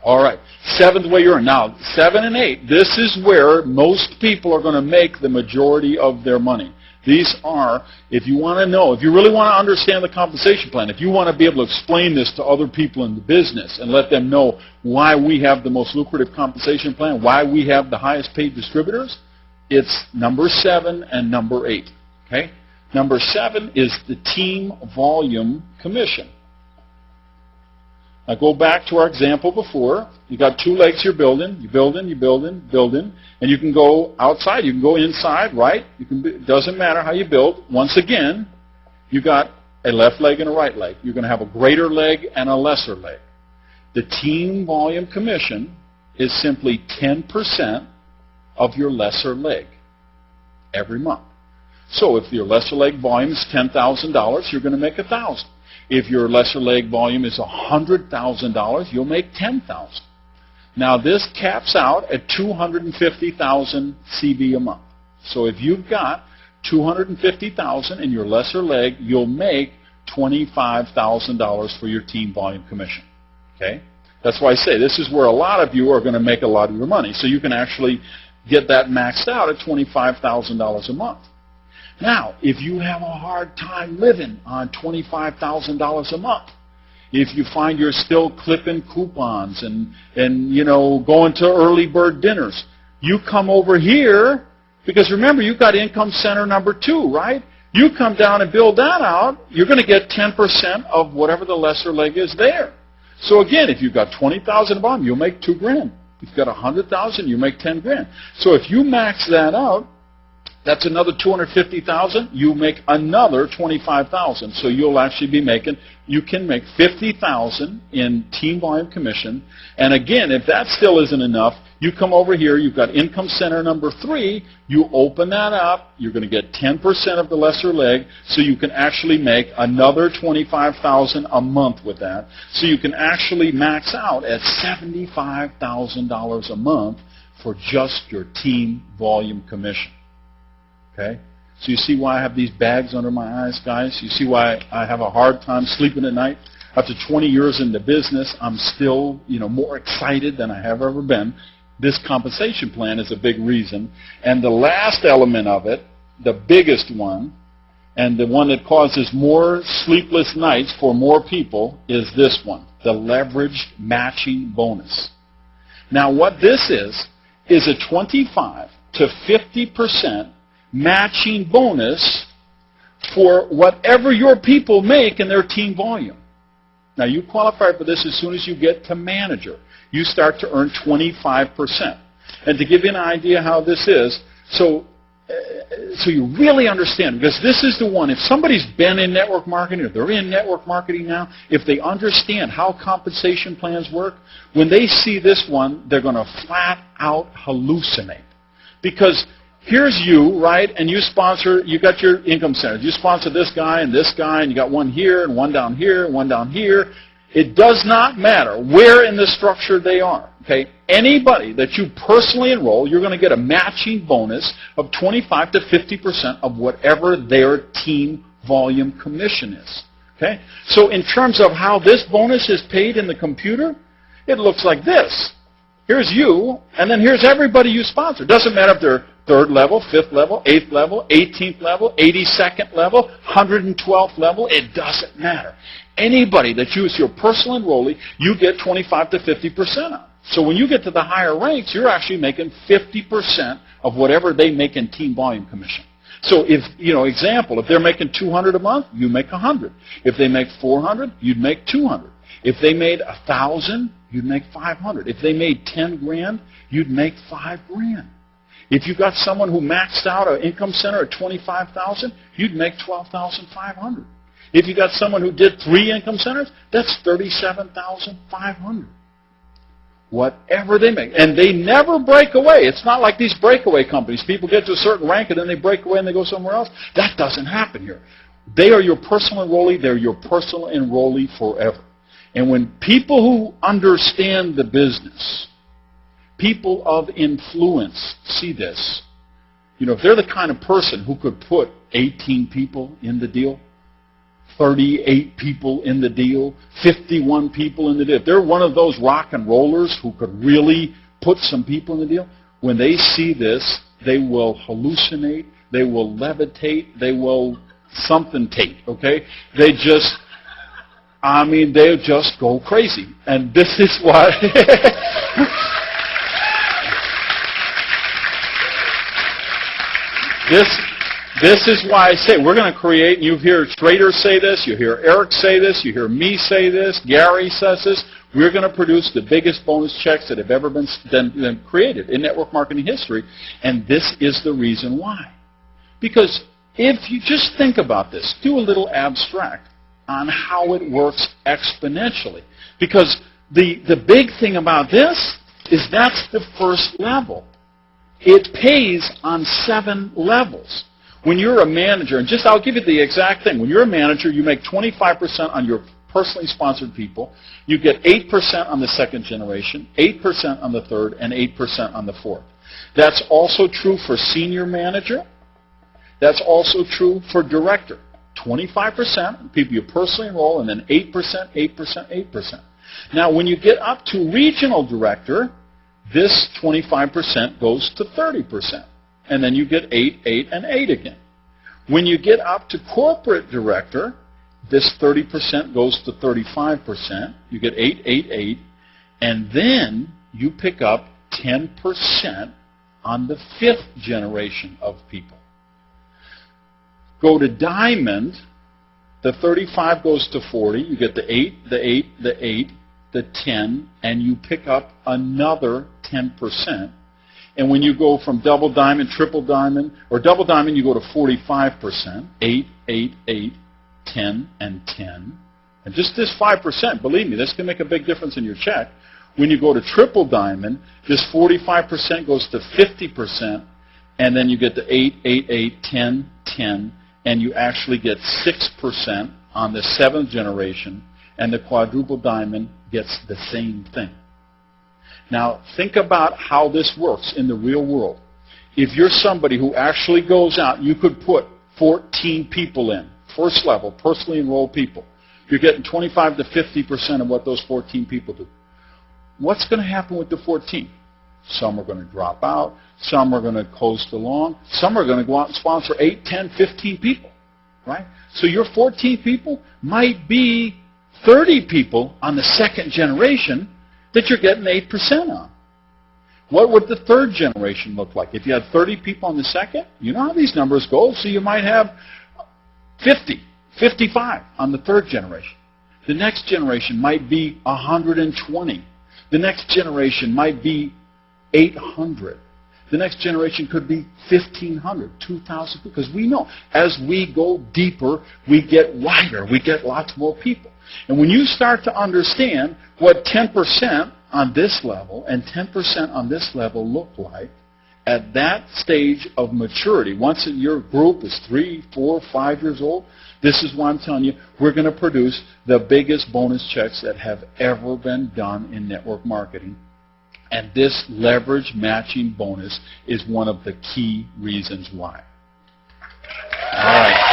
All right. Seventh way you earn. Now, 7 and 8, this is where most people are going to make the majority of their money. These are, if you want to know, if you really want to understand the compensation plan, if you want to be able to explain this to other people in the business and let them know why we have the most lucrative compensation plan, why we have the highest paid distributors, it's number 7 and number 8. Okay? Number 7 is the team volume commission. Now go back to our example before. You got 2 legs you're building. You're building, and you can go outside. You can go inside, right? It doesn't matter how you build. Once again, you got a left leg and a right leg. You're going to have a greater leg and a lesser leg. The team volume commission is simply 10% of your lesser leg every month. So if your lesser leg volume is $10,000, you're going to make $1,000. If your lesser leg volume is $100,000, you'll make $10,000. Now this caps out at $250,000 CV a month. So if you've got $250,000 in your lesser leg, you'll make $25,000 for your team volume commission. Okay? That's why I say this is where a lot of you are going to make a lot of your money. So you can actually get that maxed out at $25,000 a month. Now, if you have a hard time living on $25,000 a month, if you find you're still clipping coupons and going to early bird dinners, you come over here, because remember, you've got income center number 2, right? You come down and build that out, you're going to get 10% of whatever the lesser leg is there. So again, if you've got $20,000 a month, you'll make $2,000. If you've got $100,000, you make $10,000. So if you max that out, that's another $250,000. You make another $25,000. So you'll actually be making, you can make $50,000 in team volume commission. And again, if that still isn't enough, you come over here, you've got income center number 3, you open that up, you're going to get 10% of the lesser leg, so you can actually make another $25,000 a month with that. So you can actually max out at $75,000 a month for just your team volume commission. Okay? So you see why I have these bags under my eyes, guys? You see why I have a hard time sleeping at night? After 20 years in the business, I'm still, more excited than I have ever been. This compensation plan is a big reason. And the last element of it, the biggest one, and the one that causes more sleepless nights for more people, is this one, the leveraged matching bonus. Now what this is a 25 to 50% matching bonus for whatever your people make in their team volume. Now you qualify for this as soon as you get to manager. You start to earn 25%. And to give you an idea how this is, so you really understand, because this is the one, if somebody's been in network marketing, or they're in network marketing now, if they understand how compensation plans work, when they see this one, they're going to flat out hallucinate. Because here's you, right, and you got your income centers. You sponsor this guy, and you got one here, and one down here, and one down here. It does not matter where in the structure they are. Okay? Anybody that you personally enroll, you're going to get a matching bonus of 25 to 50% of whatever their team volume commission is. Okay? So in terms of how this bonus is paid in the computer, it looks like this. Here's you, and then here's everybody you sponsor. Doesn't matter if they're 3rd level, 5th level, 8th level, 18th level, 82nd level, 112th level. It doesn't matter. Anybody that you is your personal enrollee, you get 25 to 50% on. So when you get to the higher ranks, you're actually making 50% of whatever they make in team volume commission. So if, example, if they're making $200 a month, you make $100. If they make $400, you'd make $200. If they made $1,000, you'd make $500. If they made $10,000, you'd make $5,000. If you got someone who maxed out an income center at $25,000, you'd make $12,500. If you got someone who did 3 income centers, that's $37,500. Whatever they make. And they never break away. It's not like these breakaway companies. People get to a certain rank and then they break away and they go somewhere else. That doesn't happen here. They are your personal enrollee. They're your personal enrollee forever. And when people who understand the business, people of influence, see this, if they're the kind of person who could put 18 people in the deal, 38 people in the deal, 51 people in the deal. If they're one of those rock and rollers who could really put some people in the deal, when they see this, they will hallucinate, they will levitate, they will something-tate, okay? They'll just go crazy. And this is why... This is why I say we're going to create, you hear Schrader say this, you hear Eric say this, you hear me say this, Gary says this, we're going to produce the biggest bonus checks that have ever been created in network marketing history, and this is the reason why. Because if you just think about this, do a little abstract on how it works exponentially. Because the big thing about this is that's the first level. It pays on 7 levels. When you're a manager, and I'll give you the exact thing. When you're a manager, you make 25% on your personally sponsored people. You get 8% on the second generation, 8% on the third, and 8% on the fourth. That's also true for senior manager. That's also true for director. 25%, people you personally enroll, and then 8%, 8%, 8%. Now, when you get up to regional director, this 25% goes to 30%. And then you get 8, 8, and 8 again. When you get up to corporate director, this 30% goes to 35%. You get 8, 8, 8. And then you pick up 10% on the 5th generation of people. Go to diamond, the 35 goes to 40. You get the 8, the 8, the 8, the 10, and you pick up another 10%. And when you go from double diamond, triple diamond, or double diamond, you go to 45%, 8, 8, 8, 10, and 10. And just this 5%, believe me, this can make a big difference in your check. When you go to triple diamond, this 45% goes to 50%, and then you get the 8, 8, 8, 10, 10, and you actually get 6% on the 7th generation, and the quadruple diamond gets the same thing. Now, think about how this works in the real world. If you're somebody who actually goes out, you could put 14 people in, first level, personally enrolled people. You're getting 25 to 50% of what those 14 people do. What's going to happen with the 14? Some are going to drop out. Some are going to coast along. Some are going to go out and sponsor 8, 10, 15 people, right? So your 14 people might be 30 people on the second generation that you're getting 8% on. What would the third generation look like? If you had 30 people on the second, you know how these numbers go, so you might have 50, 55 on the third generation. The next generation might be 120. The next generation might be 800. The next generation could be 1,500, 2,000, because we know as we go deeper, we get wider, we get lots more people. And when you start to understand what 10% on this level and 10% on this level look like at that stage of maturity, once your group is 3, 4, 5 years old, this is why I'm telling you, we're going to produce the biggest bonus checks that have ever been done in network marketing. And this leverage matching bonus is one of the key reasons why. All right.